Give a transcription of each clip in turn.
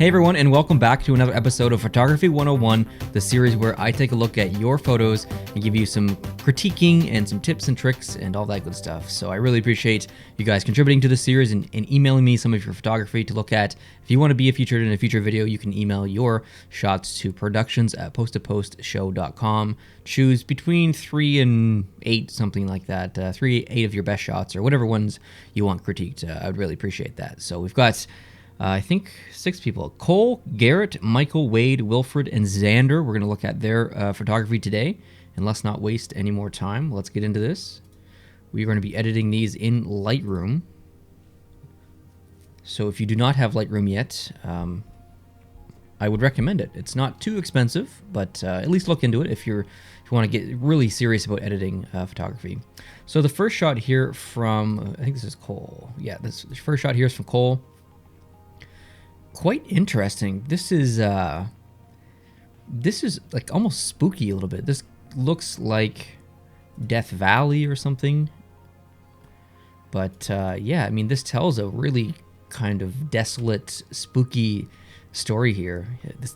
Hey everyone, and welcome back to another episode of Photography 101, the series where I take a look at your photos and give you some critiquing and some tips and tricks and all that good stuff. So I really appreciate you guys contributing to this series and emailing me some of your photography to look at. If you want to be featured in a future video, you can email your shots to productions@posttopostshow.com. Choose between 3 and 8, something like that. 8 of your best shots or whatever ones you want critiqued. I would really appreciate that. So we've got I think 6 people. Cole, Garrett, Michael, Wade, Wilfred, and Xander. We're going to look at their photography today. And let's not waste any more time. Let's get into this. We're going to be editing these in Lightroom. So if you do not have Lightroom yet, I would recommend it. It's not too expensive, but at least look into it if you want to get really serious about editing photography. So the first shot here from, I think this is Cole. Yeah, the first shot here is from Cole. Quite interesting. This is like almost spooky a little bit. This looks like Death Valley or something. But yeah, I mean, this tells a really kind of desolate, spooky story here.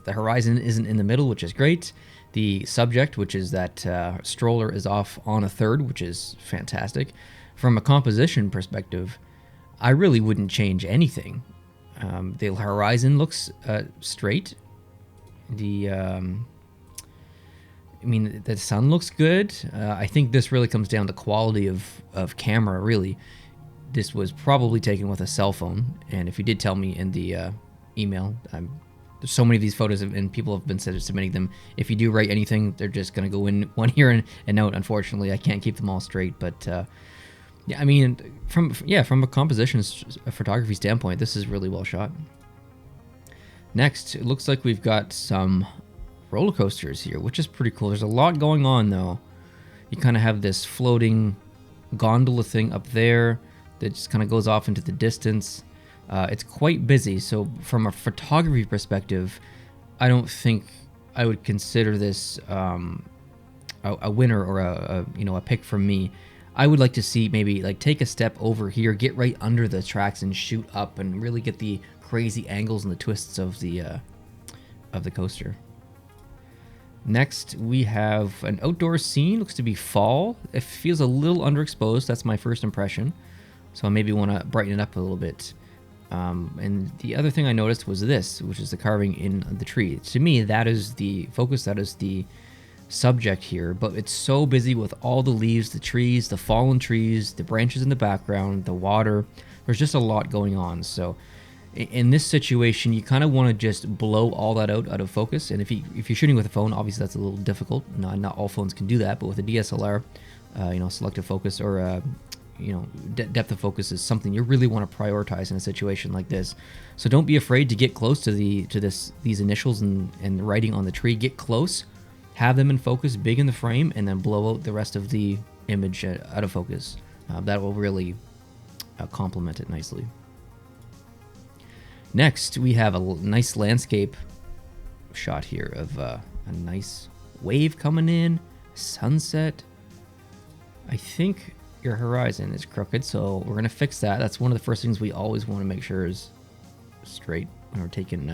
The horizon isn't in the middle, which is great. The subject, which is that stroller, is off on a third, which is fantastic. From a composition perspective, I really wouldn't change anything. The horizon looks straight. I mean, the sun looks good. I think this really comes down to quality of camera, really. This was probably taken with a cell phone, and if you did tell me in the email, there's so many of these photos, and people have been submitting them. If you do write anything, they're just going to go in one ear and out. Unfortunately, I can't keep them all straight, but yeah, I mean, from a composition photography standpoint, this is really well shot. Next, it looks like we've got some roller coasters here, which is pretty cool. There's a lot going on, though. You kind of have this floating gondola thing up there that just kind of goes off into the distance. It's quite busy, so from a photography perspective, I don't think I would consider this a winner or a pick from me. I would like to see maybe like take a step over here, get right under the tracks and shoot up and really get the crazy angles and the twists of the coaster. Next, we have an outdoor scene. Looks to be fall. It feels a little underexposed. That's my first impression. So I maybe want to brighten it up a little bit. And the other thing I noticed was this, which is the carving in the tree. To me, that is the focus. That is the subject here, but it's so busy with all the leaves, the trees, the fallen trees, the branches in the background, the water. There's just a lot going on. So in this situation, you kind of want to just blow all that out of focus. And if you're shooting with a phone, obviously that's a little difficult. Not all phones can do that, but with a DSLR, selective focus or depth of focus is something you really want to prioritize in a situation like this. So don't be afraid to get close to these initials and the writing on the tree. Get close. Have them in focus, big in the frame, and then blow out the rest of the image out of focus. That will really complement it nicely. Next, we have a nice landscape shot here of a nice wave coming in, sunset. I think your horizon is crooked, so we're going to fix that. That's one of the first things we always want to make sure is straight when we're taking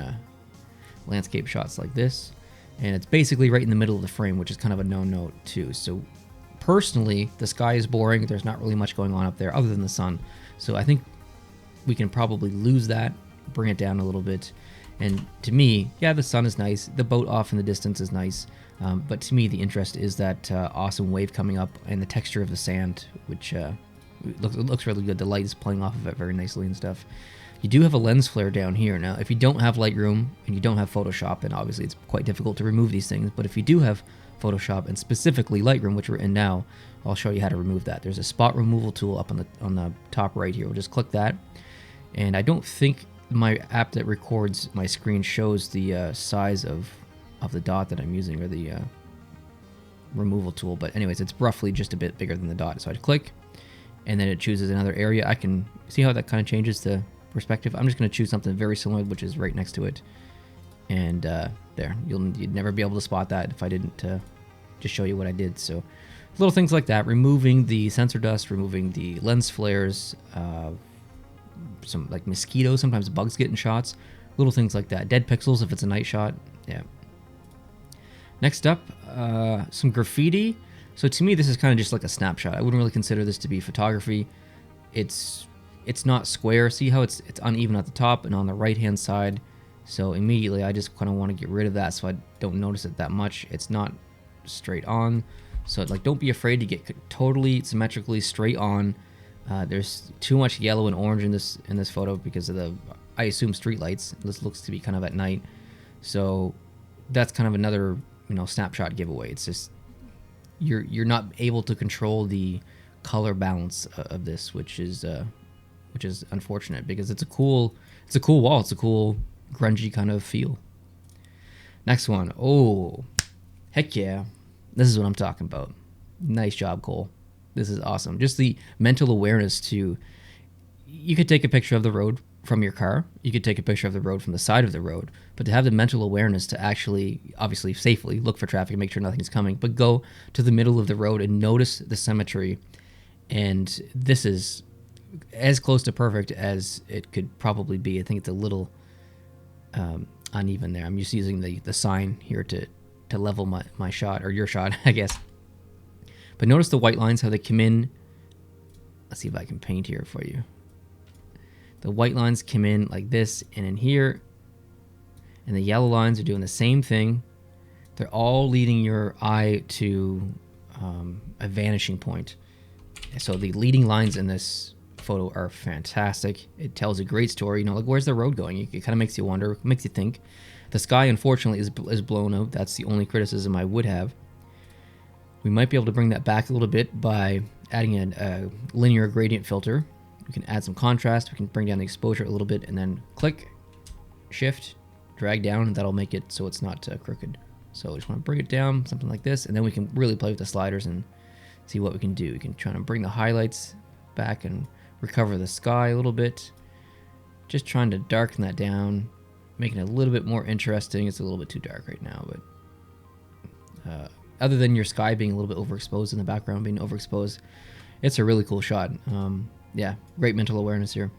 landscape shots like this. And it's basically right in the middle of the frame, which is kind of a no-note too. So personally, the sky is boring. There's not really much going on up there other than the sun. So I think we can probably lose that, bring it down a little bit. And to me, yeah, the sun is nice. The boat off in the distance is nice. But to me, the interest is that awesome wave coming up and the texture of the sand, which looks really good. The light is playing off of it very nicely and stuff. You do have a lens flare down here. Now, if you don't have Lightroom and you don't have Photoshop, then obviously it's quite difficult to remove these things. But if you do have Photoshop and specifically Lightroom, which we're in now, I'll show you how to remove that. There's a spot removal tool up on the top right here. We'll just click that. And I don't think my app that records my screen shows the size of the dot that I'm using or the removal tool. But anyways, it's roughly just a bit bigger than the dot. So I'd click, and then it chooses another area. I can see how that kind of changes the perspective. I'm just going to choose something very similar, which is right next to it, and there, you'd never be able to spot that if I didn't just show you what I did. So little things like that, removing the sensor dust, removing the lens flares, some like mosquitoes, sometimes bugs get in shots. Little things like that. Dead pixels if it's a night shot. Yeah. Next up, some graffiti. So to me, this is kind of just like a snapshot. I wouldn't really consider this to be photography. It's not square. See how it's uneven at the top and on the right-hand side. So immediately, I just kind of want to get rid of that so I don't notice it that much. It's not straight on. So like, don't be afraid to get totally symmetrically straight on. There's too much yellow and orange in this photo because of the, I assume, street lights. This looks to be kind of at night. So that's kind of another, snapshot giveaway. It's just you're not able to control the color balance of this, which is unfortunate because it's a cool wall. It's a cool grungy kind of feel. Next one. Oh, heck yeah. This is what I'm talking about. Nice job, Cole. This is awesome. Just the mental awareness to, you could take a picture of the road from your car. You could take a picture of the road from the side of the road, but to have the mental awareness to actually, obviously safely look for traffic and make sure nothing's coming, but go to the middle of the road and notice the symmetry. And this is as close to perfect as it could probably be. I think it's a little uneven there. I'm just using the sign here to level my shot, or your shot, I guess. But notice the white lines, how they come in. Let's see if I can paint here for you. The white lines come in like this and in here. And the yellow lines are doing the same thing. They're all leading your eye to a vanishing point. So the leading lines in this photo are fantastic. It tells a great story. Like, where's the road going? It kind of makes you wonder, makes you think. The sky, unfortunately, is blown out. That's the only criticism I would have. We might be able to bring that back a little bit by adding a linear gradient filter. We can add some contrast. We can bring down the exposure a little bit, and then click, shift, drag down, and that'll make it so it's not crooked. So I just want to bring it down, something like this, and then we can really play with the sliders and see what we can do. We can try to bring the highlights back and recover the sky a little bit. Just trying to darken that down, making it a little bit more interesting. It's a little bit too dark right now, but other than your sky being a little bit overexposed and the background being overexposed, it's a really cool shot. Yeah, great mental awareness here.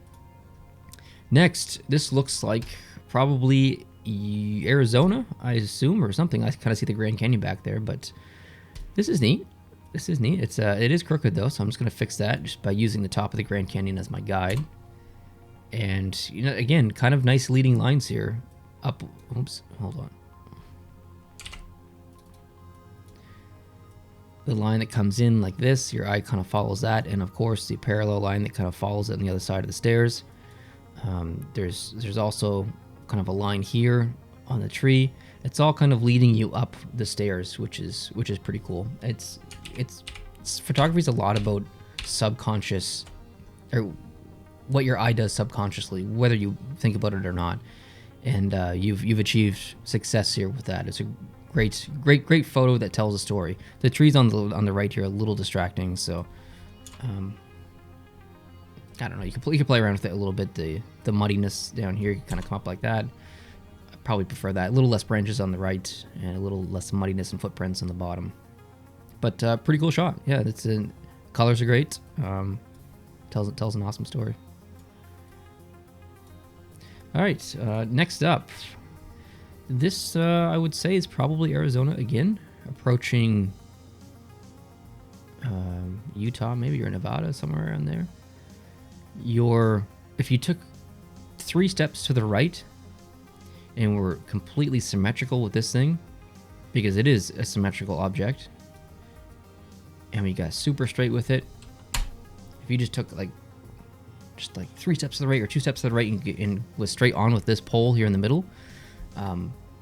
Next, this looks like probably Arizona, I assume, or something. I kind of see the Grand Canyon back there, but this is neat. This is neat. It is crooked though, so I'm just gonna fix that just by using the top of the Grand Canyon as my guide. And again, kind of nice leading lines here. Up. Oops. Hold on. The line that comes in like this, your eye kind of follows that, and of course the parallel line that kind of follows it on the other side of the stairs. There's also kind of a line here on the tree. It's all kind of leading you up the stairs, which is pretty cool. It's photography is a lot about subconscious, or what your eye does subconsciously, whether you think about it or not. And you've achieved success here with that. It's a great photo that tells a story. The trees on the right here are a little distracting, so I don't know. You can play around with it a little bit. The muddiness down here can kind of come up like that. I probably prefer that. A little less branches on the right and a little less muddiness and footprints on the bottom. But pretty cool shot. Yeah, colors are great. Tells an awesome story. All right, next up. This, I would say, is probably Arizona again, approaching Utah, maybe, or Nevada, somewhere around there. If you took 3 steps to the right and were completely symmetrical with this thing, because it is a symmetrical object, and we got super straight with it. If you just took like 3 steps to the right or 2 steps to the right and was straight on with this pole here in the middle,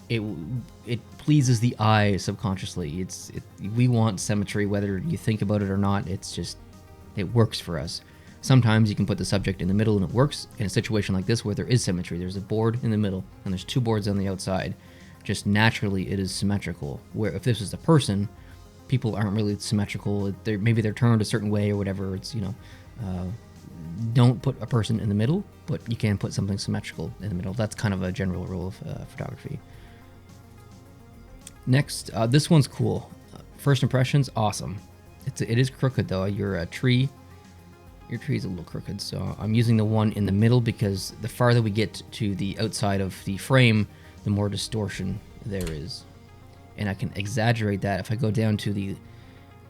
it pleases the eye subconsciously. We want symmetry, whether you think about it or not. It works for us. Sometimes you can put the subject in the middle and it works. In a situation like this where there is symmetry, there's a board in the middle and there's 2 boards on the outside. Just naturally, it is symmetrical. Where if this is a person, people aren't really symmetrical. Maybe they're turned a certain way or whatever. It's don't put a person in the middle, but you can put something symmetrical in the middle. That's kind of a general rule of photography. Next, this one's cool. First impressions, awesome. It is crooked though. Your tree your tree is a little crooked, so I'm using the one in the middle because the farther we get to the outside of the frame, the more distortion there is. And I can exaggerate that if I go down to the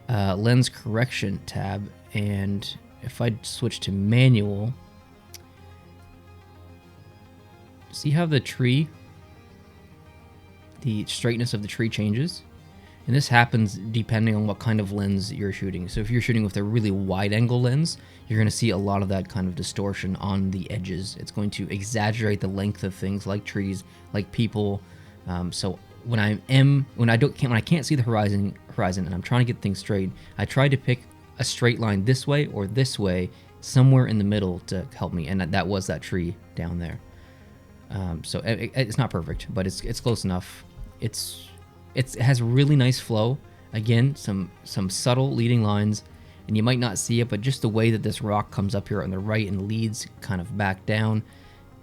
lens correction tab, and if I switch to manual, see how the straightness of the tree changes? And this happens depending on what kind of lens you're shooting. So if you're shooting with a really wide angle lens, you're going to see a lot of that kind of distortion on the edges. It's going to exaggerate the length of things like trees, like people. So when I can't see the horizon and I'm trying to get things straight, I try to pick a straight line this way or this way, somewhere in the middle to help me. And that was that tree down there. So it's not perfect, but it's close enough. It has really nice flow. Again, some subtle leading lines, and you might not see it, but just the way that this rock comes up here on the right and leads kind of back down,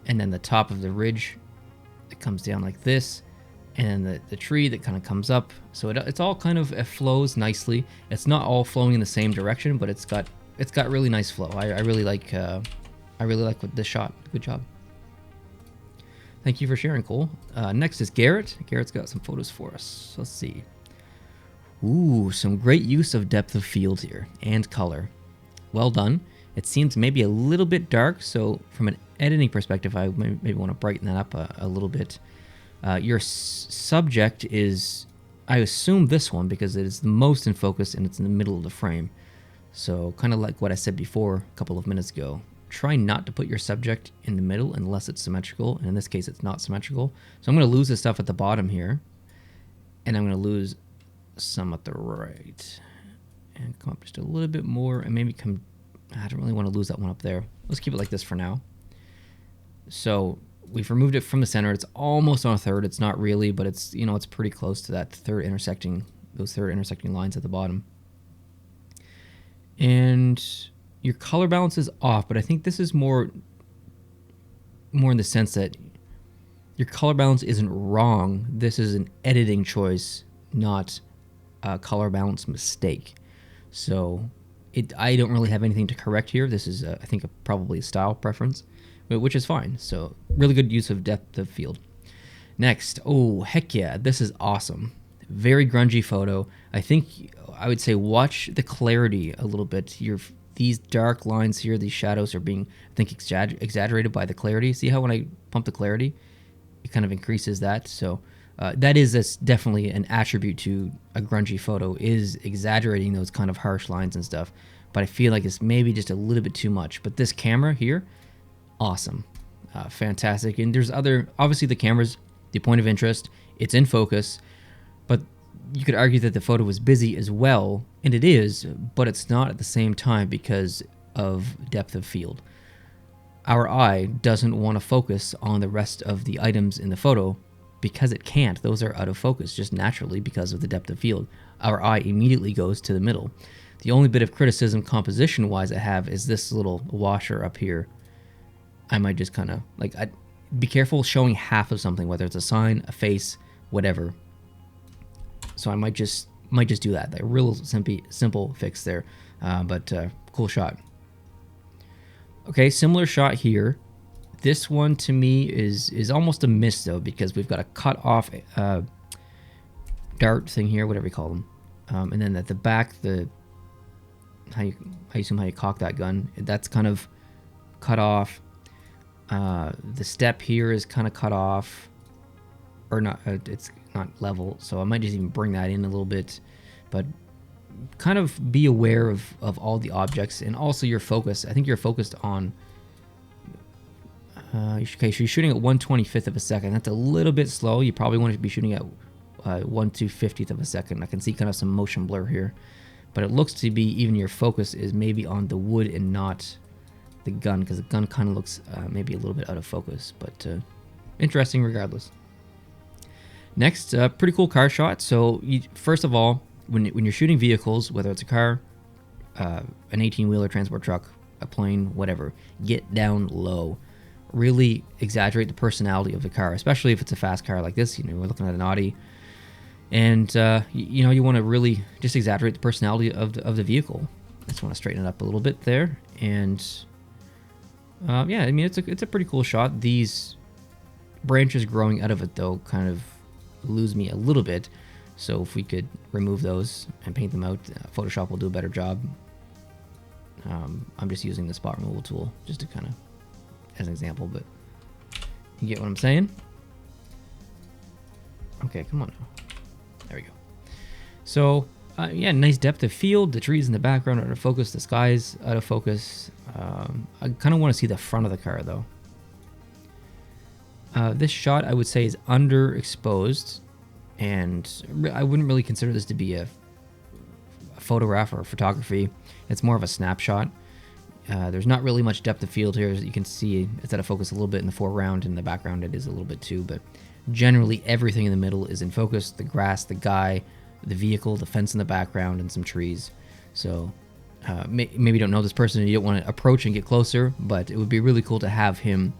and then the top of the ridge, it comes down like this, and the tree that kind of comes up. So it's all kind of, it flows nicely. It's not all flowing in the same direction, but it's got really nice flow. I really like with this shot. Good job. Thank you for sharing, Cole. Next is Garrett. Garrett's got some photos for us. Let's see. Ooh, some great use of depth of field here and color. Well done. It seems maybe a little bit dark, so from an editing perspective, I maybe want to brighten that up a little bit. Your subject is, I assume, this one because it is the most in focus and it's in the middle of the frame. So kind of like what I said before a couple of minutes ago. Try not to put your subject in the middle unless it's symmetrical, and in this case it's not symmetrical. So I'm going to lose the stuff at the bottom here, and I'm going to lose some at the right, and come up just a little bit more, and maybe I don't really want to lose that one up there. Let's keep it like this for now. So we've removed it from the center. It's almost on a third. It's not really, but it's, it's pretty close to that third intersecting lines at the bottom. And your color balance is off, but I think this is more in the sense that your color balance isn't wrong. This is an editing choice, not a color balance mistake. So I don't really have anything to correct here. This is, I think, probably a style preference, which is fine. So really good use of depth of field. Next, oh, heck yeah, this is awesome. Very grungy photo. I think I would say watch the clarity a little bit. These dark lines here, these shadows are being, I think, exaggerated by the clarity. See how when I pump the clarity, it kind of increases that. So that is definitely an attribute to a grungy photo, is exaggerating those kind of harsh lines and stuff. But I feel like it's maybe just a little bit too much. But this camera here, awesome. Fantastic. And there's obviously the camera's the point of interest. It's in focus. But you could argue that the photo was busy as well, and it is, but it's not at the same time because of depth of field. Our eye doesn't want to focus on the rest of the items in the photo because it can't. Those are out of focus just naturally because of the depth of field. Our eye immediately goes to the middle. The only bit of criticism composition-wise I have is this little washer up here. I might just kind of, be careful showing half of something, whether it's a sign, a face, whatever. So I might just do that. A real simple fix there, but cool shot. Okay, similar shot here. This one to me is almost a miss though, because we've got a cut off dart thing here, whatever you call them, and then at the back, how you cock that gun, that's kind of cut off. The step here is kind of cut off, or not. It's not level, so I might just even bring that in a little bit, but kind of be aware of all the objects and also your focus. I think you're focused on okay, so you're shooting at 1/25th of a second. That's a little bit slow. You probably want to be shooting at 1/250th of a second. I can see kind of some motion blur here, but it looks to be even your focus is maybe on the wood and not the gun, because the gun kind of looks maybe a little bit out of focus, but interesting regardless. Next, pretty cool car shot. So first of all, when you're shooting vehicles, whether it's a car, an 18-wheeler transport truck, a plane, whatever, get down low. Really exaggerate the personality of the car, especially if it's a fast car like this. We're looking at an Audi, and you want to really just exaggerate the personality of the vehicle. just want to straighten it up a little bit there. And yeah, I mean, it's a pretty cool shot. These branches growing out of it, though, kind of lose me a little bit. So if we could remove those and paint them out, Photoshop will do a better job. I'm just using the spot removal tool just to kind of, as an example, but you get what I'm saying? Okay, come on now. There we go. So, yeah, nice depth of field. The trees in the background are out of focus. The sky's out of focus. I kind of want to see the front of the car, though. This shot, I would say, is underexposed, and I wouldn't really consider this to be a photograph or photography. It's more of a snapshot. There's not really much depth of field here. As you can see, it's out of focus a little bit in the foreground. In the background, it is a little bit too, but generally everything in the middle is in focus. The grass, the guy, the vehicle, the fence in the background, and some trees. So maybe you don't know this person and you don't want to approach and get closer, but it would be really cool to have him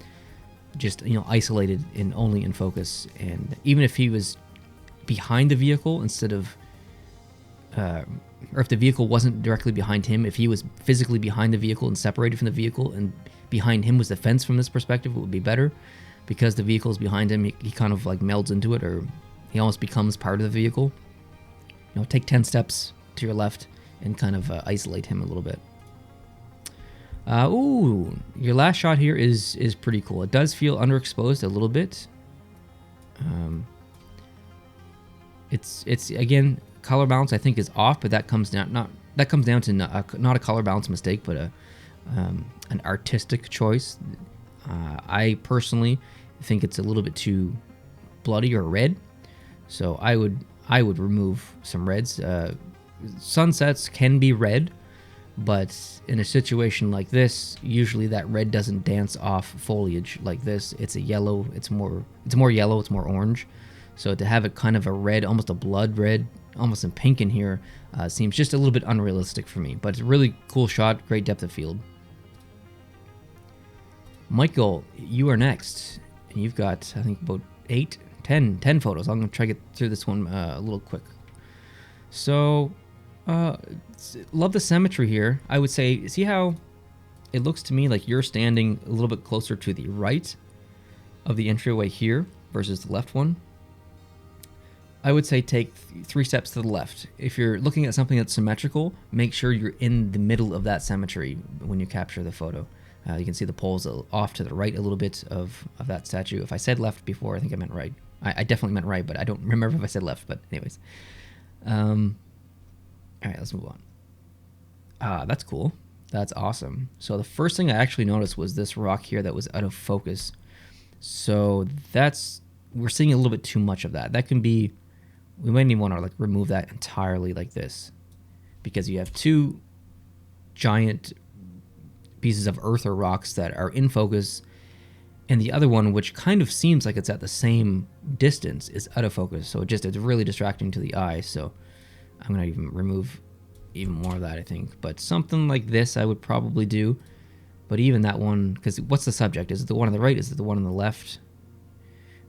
just, you know, isolated and only in focus. And even if he was behind the vehicle instead of or if the vehicle wasn't directly behind him, if he was physically behind the vehicle and separated from the vehicle, and behind him was the fence from this perspective, it would be better. Because the vehicle is behind him, he kind of like melds into it, or he almost becomes part of the vehicle. You know, take 10 steps to your left and kind of isolate him a little bit. Ooh, your last shot here is pretty cool. It does feel underexposed a little bit. It's again, color balance I think is off, but that comes down to not a color balance mistake, but an artistic choice. I personally think it's a little bit too bloody or red, so I would remove some reds. Sunsets can be red, but in a situation like this, usually that red doesn't dance off foliage like this. It's a yellow. It's more yellow. It's more orange. So to have it kind of a red, almost a blood red, almost in pink in here, seems just a little bit unrealistic for me. But it's a really cool shot. Great depth of field. Michael, you are next. And you've got, I think, about 10 photos. I'm going to try to get through this one a little quick. So, love the symmetry here. I would say, see how it looks to me like you're standing a little bit closer to the right of the entryway here versus the left one? I would say take 3 steps to the left. If you're looking at something that's symmetrical, make sure you're in the middle of that symmetry when you capture the photo. You can see the poles off to the right a little bit of that statue. If I said left before, I think I meant right. I definitely meant right, but I don't remember if I said left. But anyways. All right, let's move on. That's cool. That's awesome. So the first thing I actually noticed was this rock here that was out of focus. So we're seeing a little bit too much of that. That can be, we might even want to like remove that entirely like this, because you have 2 giant pieces of earth or rocks that are in focus, and the other one, which kind of seems like it's at the same distance, is out of focus. So it's really distracting to the eye. So I'm going to even remove even more of that, I think. But something like this I would probably do. But even that one, because what's the subject? Is it the one on the right? Is it the one on the left?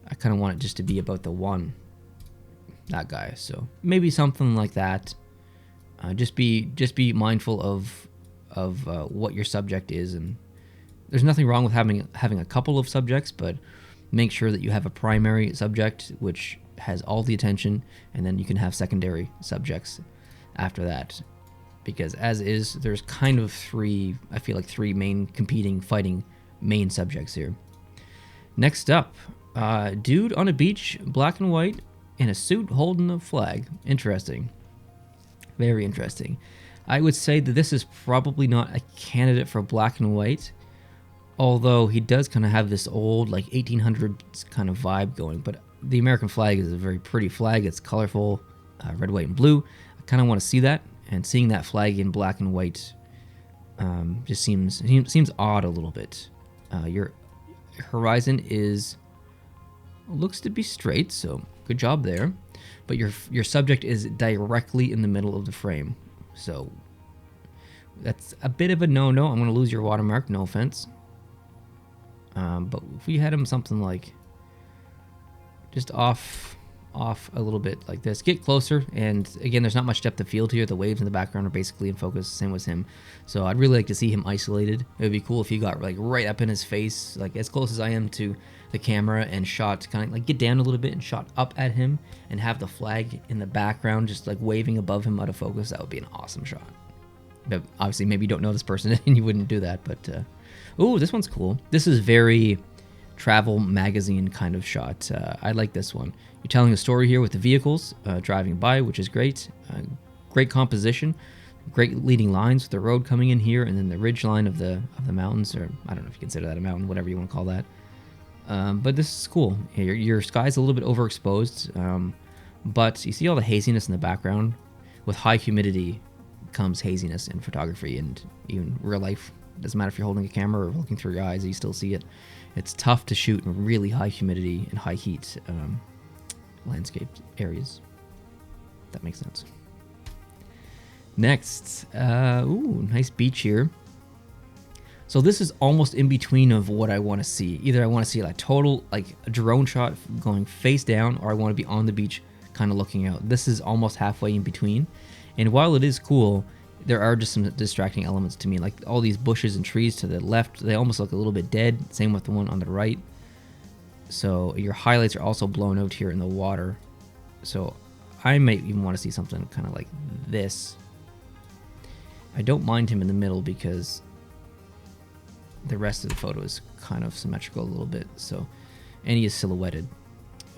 I kind of want it just to be about that guy. So maybe something like that. Just be mindful of what your subject is, and there's nothing wrong with having a couple of subjects, but make sure that you have a primary subject which has all the attention, and then you can have secondary subjects after that, because as is, there's kind of 3 main fighting main subjects here. Next up, dude on a beach, black and white, in a suit holding a flag. Interesting. Very interesting. I would say that this is probably not a candidate for black and white, although he does kind of have this old, like 1800s kind of vibe going. But the American flag is a very pretty flag. It's colorful, red, white, and blue. I kind of want to see that, and seeing that flag in black and white just seems odd a little bit. Your horizon looks to be straight, so good job there. But your subject is directly in the middle of the frame. So that's a bit of a no-no. I'm going to lose your watermark, no offense. But if we had him something like just off off a little bit like this. Get closer, and again, there's not much depth of field here. The waves in the background are basically in focus, same with him. So I'd really like to see him isolated. It would be cool if you got like right up in his face, like as close as I am to the camera, and shot kind of like get down a little bit and shot up at him and have the flag in the background just like waving above him out of focus. That would be an awesome shot. But obviously maybe you don't know this person and you wouldn't do that, but oh, this one's cool. This is very travel magazine kind of shot. I like this one. You're telling a story here with the vehicles driving by, which is great. Great composition, great leading lines with the road coming in here, and then the ridge line of the mountains, or I don't know if you consider that a mountain, whatever you want to call that. But this is cool. Your sky's a little bit overexposed, but you see all the haziness in the background. With high humidity comes haziness in photography, and even real life. It doesn't matter if you're holding a camera or looking through your eyes, you still see it. It's tough to shoot in really high humidity and high heat landscape areas. If that makes sense. Next, ooh, nice beach here. So this is almost in between of what I want to see. Either I want to see like total like a drone shot going face down, or I want to be on the beach kind of looking out. This is almost halfway in between. And while it is cool, there are just some distracting elements to me. Like all these bushes and trees to the left, they almost look a little bit dead. Same with the one on the right. So your highlights are also blown out here in the water. So I might even want to see something kind of like this. I don't mind him in the middle because the rest of the photo is kind of symmetrical a little bit. So, and he is silhouetted.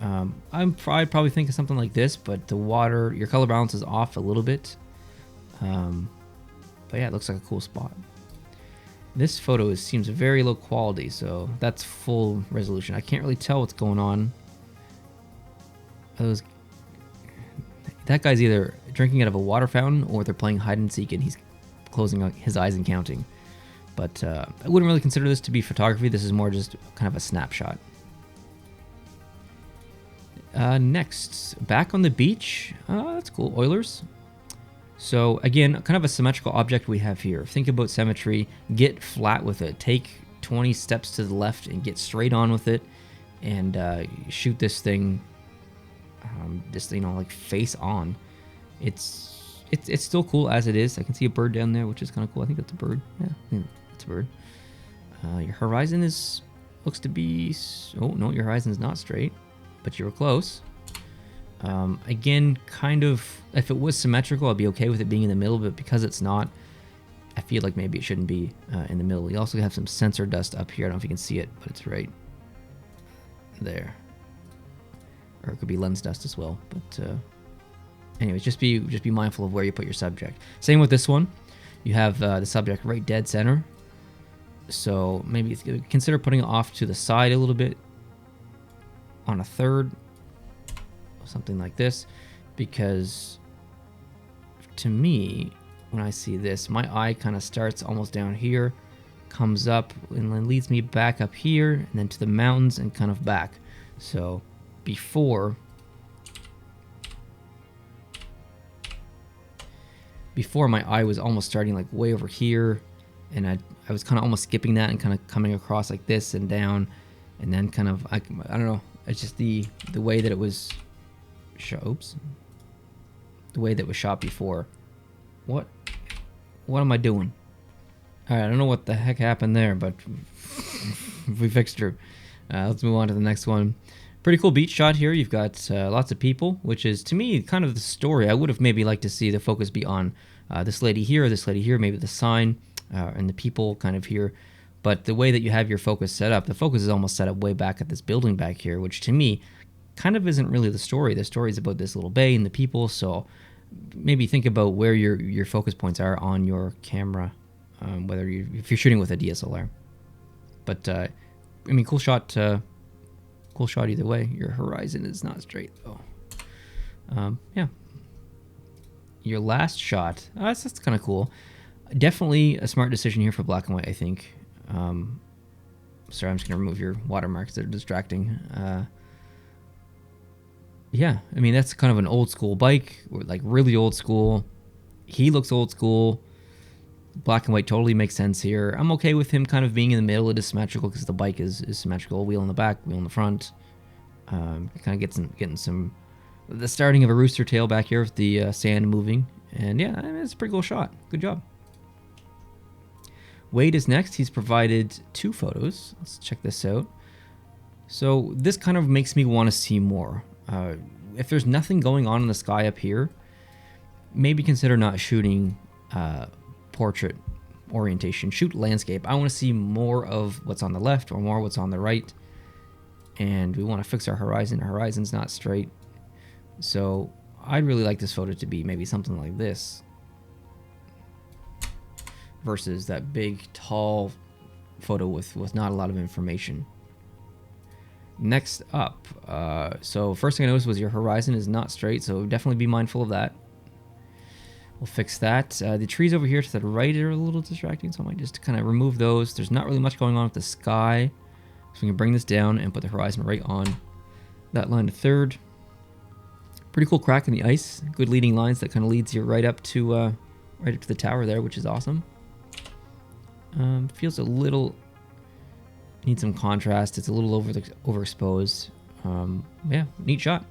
I'd probably think of something like this, but the water, your color balance is off a little bit. But yeah, it looks like a cool spot. This photo seems very low quality, so that's full resolution. I can't really tell what's going on. That guy's either drinking out of a water fountain or they're playing hide and seek and he's closing his eyes and counting. But I wouldn't really consider this to be photography. This is more just kind of a snapshot. Next, back on the beach. That's cool. Oilers. So again, kind of a symmetrical object we have here. Think about symmetry. Get flat with it. Take 20 steps to the left and get straight on with it, and shoot this thing. Just like face on. It's still cool as it is. I can see a bird down there, which is kind of cool. I think that's a bird. Yeah, I think that's a bird. Your horizon looks to be. Oh no, your horizon is not straight, but you were close. Again, kind of, if it was symmetrical, I'd be okay with it being in the middle, but because it's not, I feel like maybe it shouldn't be in the middle. You also have some sensor dust up here. I don't know if you can see it, but it's right there. Or it could be lens dust as well. But anyways, just be mindful of where you put your subject. Same with this one. You have the subject right dead center. So maybe consider putting it off to the side a little bit on a third. Something like this, because to me, when I see this, my eye kind of starts almost down here, comes up, and then leads me back up here, and then to the mountains and kind of back. So before my eye was almost starting like way over here, and I was kind of almost skipping that and kind of coming across like this and down, and then kind of I don't know, it's just the way that it was. Oops. The way that was shot before. What am I doing? Alright, I don't know what the heck happened there, but we fixed her. Let's move on to the next one. Pretty cool beach shot here. You've got lots of people, which is, to me, kind of the story. I would have maybe liked to see the focus be on this lady here, maybe the sign, and the people kind of here. But the way that you have your focus set up, the focus is almost set up way back at this building back here, which to me kind of isn't really the story. The story is about this little bay and the people, so maybe think about where your focus points are on your camera, if you're shooting with a DSLR. But I mean, cool shot either way. Your horizon is not straight though. Yeah. Your last shot, that's kind of cool. Definitely a smart decision here for black and white, I think. Sorry, I'm just gonna remove your watermarks. They're distracting. Yeah, I mean, that's kind of an old school bike, like really old school. He looks old school. Black and white totally makes sense here. I'm okay with him kind of being in the middle. It is symmetrical because the bike is symmetrical. Wheel in the back, wheel in the front. Kind of getting some the starting of a rooster tail back here with the sand moving. And yeah, I mean, it's a pretty cool shot. Good job. Wade is next. He's provided 2 photos. Let's check this out. So this kind of makes me want to see more. If there's nothing going on in the sky up here, maybe consider not shooting portrait orientation. Shoot landscape. I want to see more of what's on the left or more what's on the right. And we want to fix our horizon. Our horizon's not straight. So I'd really like this photo to be maybe something like this versus that big, tall photo with not a lot of information. Next up, so first thing I noticed was your horizon is not straight, so definitely be mindful of that. We'll fix that. The trees over here to the right are a little distracting, so I might just kind of remove those. There's not really much going on with the sky, so we can bring this down and put the horizon right on that line of third. Pretty cool crack in the ice. Good leading lines that kind of leads you right up to the tower there, which is awesome. Feels a little... Need some contrast. It's a little overexposed. Yeah, neat shot.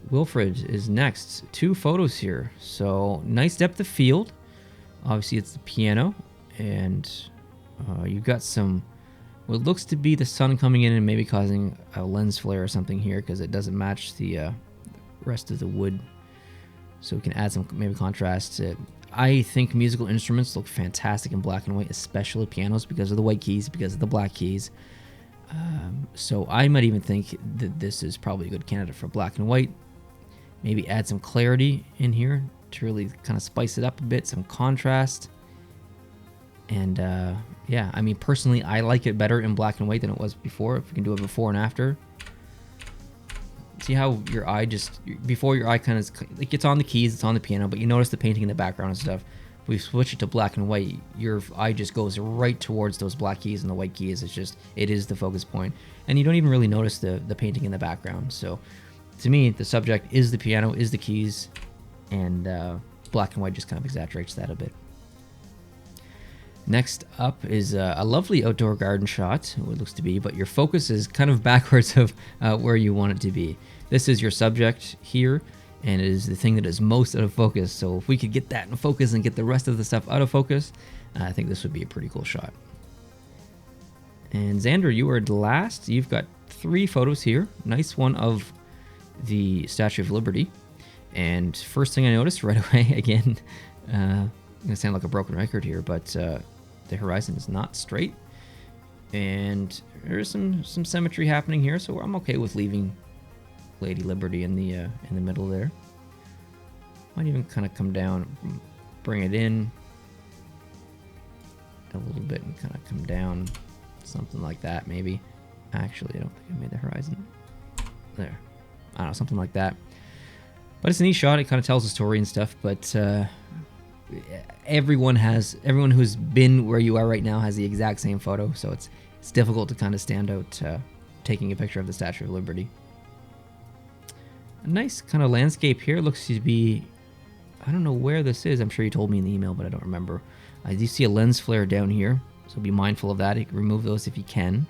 Wilfred is next. 2 photos here. So nice depth of field. Obviously it's the piano. And you've got some... what looks to be the sun coming in and maybe causing a lens flare or something here because it doesn't match the rest of the wood. So we can add some maybe contrast. I think musical instruments look fantastic in black and white, especially pianos because of the white keys, because of the black keys. So I might even think that this is probably a good candidate for black and white. Maybe add some clarity in here to really kind of spice it up a bit, some contrast. And yeah, I mean, personally, I like it better in black and white than it was before. If we can do a before and after. See how your eye just, before your eye kind of, like it's on the keys, it's on the piano, but you notice the painting in the background and stuff. If we switch it to black and white, your eye just goes right towards those black keys and the white keys. It's just, it is the focus point. And you don't even really notice the painting in the background. So to me, the subject is the piano, is the keys, and black and white just kind of exaggerates that a bit. Next up is a lovely outdoor garden shot, what it looks to be, but your focus is kind of backwards of where you want it to be. This is your subject here, and it is the thing that is most out of focus. So if we could get that in focus and get the rest of the stuff out of focus, I think this would be a pretty cool shot. And Xander, you are last. You've got 3 photos here. Nice one of the Statue of Liberty. And first thing I noticed right away, again, I'm going to sound like a broken record here, but the horizon is not straight. And there's some symmetry happening here, so I'm okay with leaving Lady Liberty in the middle there. Might even kind of come down, bring it in a little bit and kind of come down, something like that maybe. Actually, I don't think I made the horizon. There. I don't know, something like that. But it's a neat shot. It kind of tells a story and stuff, but everyone who's been where you are right now has the exact same photo, so it's difficult to kind of stand out taking a picture of the Statue of Liberty. A nice kind of landscape here. Looks to be, I don't know where this is. I'm sure you told me in the email, but I don't remember. I do see a lens flare down here, so be mindful of that. You can remove those if you can.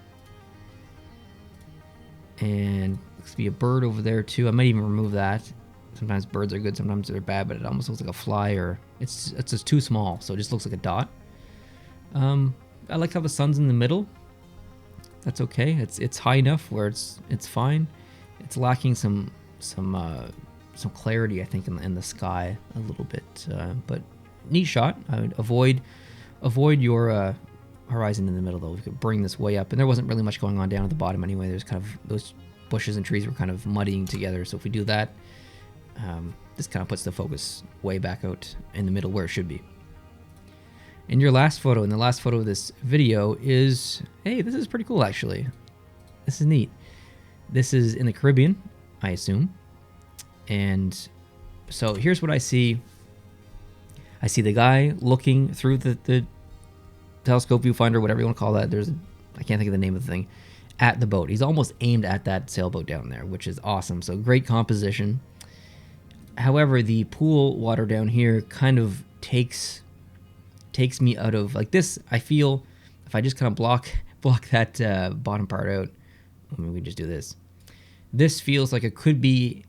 And looks to be a bird over there too. I might even remove that. Sometimes birds are good, sometimes they're bad, but it almost looks like a fly, or it's just too small, so it just looks like a dot. I like how the sun's in the middle. That's okay. It's high enough where it's fine. It's lacking some clarity, I think, in the sky a little bit, but neat shot. I would avoid your horizon in the middle though. We could bring this way up, and there wasn't really much going on down at the bottom anyway. There's kind of those bushes and trees were kind of muddying together, so if we do that, this kind of puts the focus way back out in the middle where it should be. And your last photo, and the last photo of this video is, hey, this is pretty cool actually. This is neat. This is in the Caribbean, I assume. And so here's what I see. I see the guy looking through the telescope viewfinder, whatever you want to call that. I can't think of the name of the thing, at the boat. He's almost aimed at that sailboat down there, which is awesome. So great composition. However, the pool water down here kind of takes me out of, like this, I feel if I just kind of block that bottom part out, maybe we just do this. This feels like it could be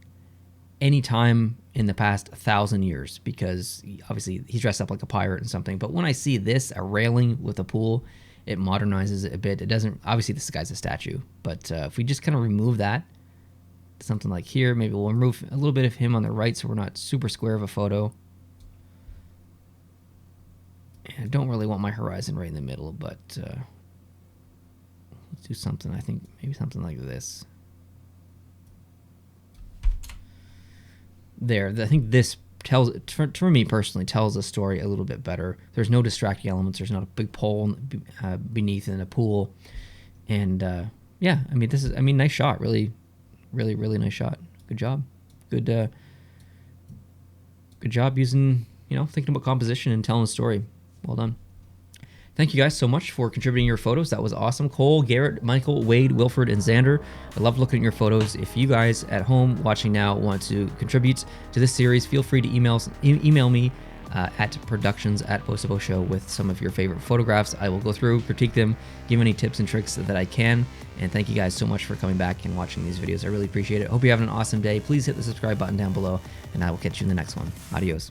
any time in the past 1,000 years, because obviously he's dressed up like a pirate and something. But when I see this, a railing with a pool, it modernizes it a bit. It doesn't, obviously this guy's a statue, but if we just kind of remove that, something like here, maybe we'll remove a little bit of him on the right so we're not super square of a photo. And I don't really want my horizon right in the middle, but let's do something, I think maybe something like this. There, I think this tells, for me personally, tells the story a little bit better. There's no distracting elements. There's not a big pole beneath in a pool. And yeah, I mean, this is, I mean, nice shot. Really, really, really nice shot. Good job. Good job using, you know, thinking about composition and telling a story. Well done. Thank you guys so much for contributing your photos. That was awesome. Cole, Garrett, Michael, Wade, Wilfred, and Xander. I love looking at your photos. If you guys at home watching now want to contribute to this series, feel free to email me at productions@Posabo Show with some of your favorite photographs. I will go through, critique them, give any tips and tricks that I can. And thank you guys so much for coming back and watching these videos. I really appreciate it. Hope you're having an awesome day. Please hit the subscribe button down below, and I will catch you in the next one. Adios.